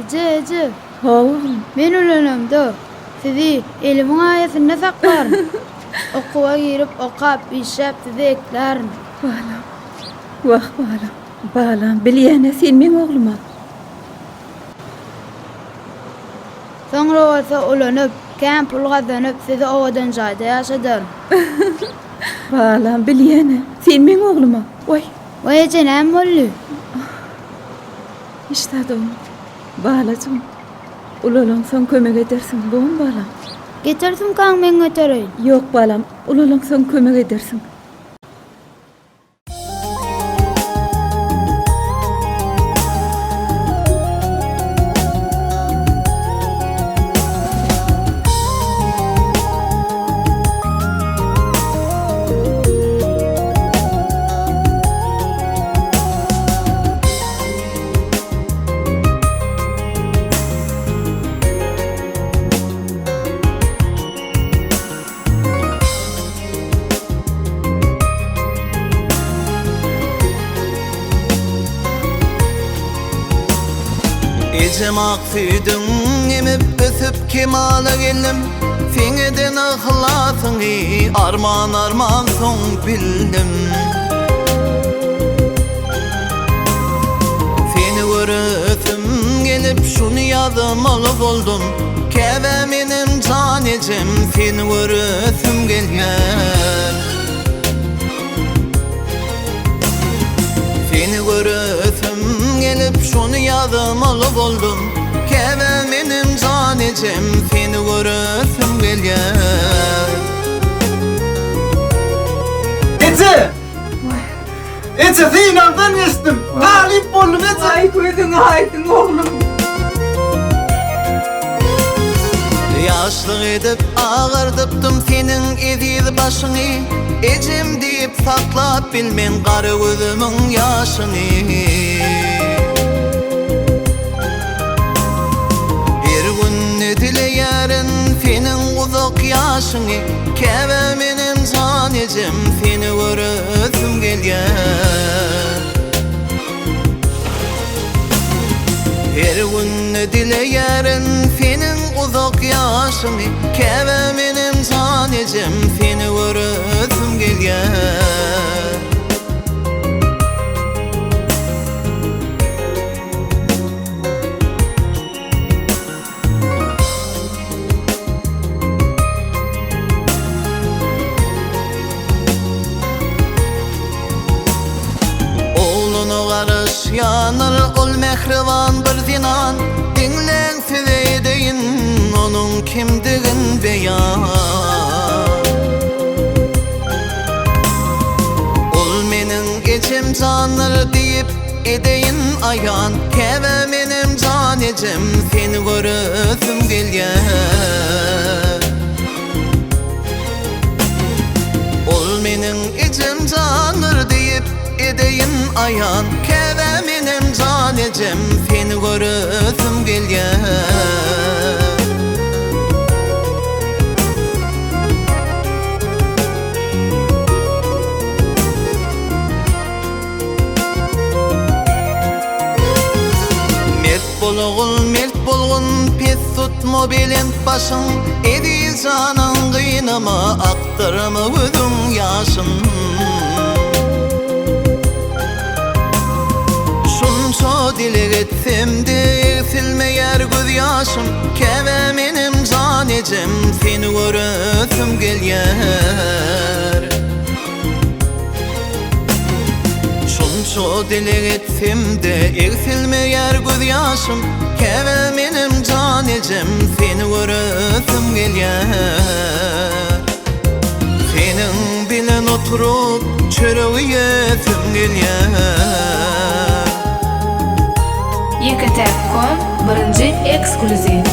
Ece. Oğlum. Men ölenemde sizi elimin ayasında saklarım. Okuwa girip okap işep sizi eklerim. Balam. Vah balam. Balam bilýäne sen men ogluma. Sonra olsa ulanıp, kän pul gazanyp sizi owadan jaýda ýaşadarym. Balam bilýäne sen men ogluma. Oy. Vay Ece näme boldy? İştadım. Balacığım. Ulalın sen kömek edersin. Doğum balam. Getirdim kaň men götereýin. Yok balam. Ulalın sen kömek edersin. Ece maksidin emip ösüp kemala geldim. Seňeden ahlasyňy arman soň bildim. Seni görüsüm gelip şunu ýazmaly boldum. Käbe menim jan ejem seni görüsüm gelýär. Seni görüsüm gelip şunu ýazmaly boldum. Käbe menim jan ejem seni görüsüm gelýär. Ece! Ece Zeynep'den geçtim. Talip oldum Ece. Ay gözüňe aýdyn oglum. Yaşlyk edip ağırdıptım senin eziz başyny. Ejem diýip saklap bilmen gary gözümiň ýaşyny. Her gün dileýärin senin uzak ýaşyny. Käbe menim jan ejem seni görüsüm gelýär. Her gün dileýärin senin uzak ýaşyny. Käbe menim jan ejem seni görüsüm gelýär. Oğlunu garış yanır ol mehriban bir zinan. Dinlen size edeyin onun kimdigin beyan. Ol menin ejem janır diýip edeyin ayan. Käbe menim jan ejem seni görüsüm gelýär. Ol menin ejem janır diýip edeyin ayan. Käbe menim jan ejem seni görüsüm gelýär. Mert bolgun pes tutma bilen başyň. Ediz janyň gynama aktyrma gözüň ýaşyn. Şunça dilek etsem-de silmeýär göz ýaşym. Käbe menim jan ejem seni görüsüm gelýär. Şunça dilek etsem-de silmeýär göz ýaşym. Käbe menim jan ejem seni görüsüm gelýär. Senin bilen oturup çöregi ýesim gelýär. YKTF.com birinci ekskluziv.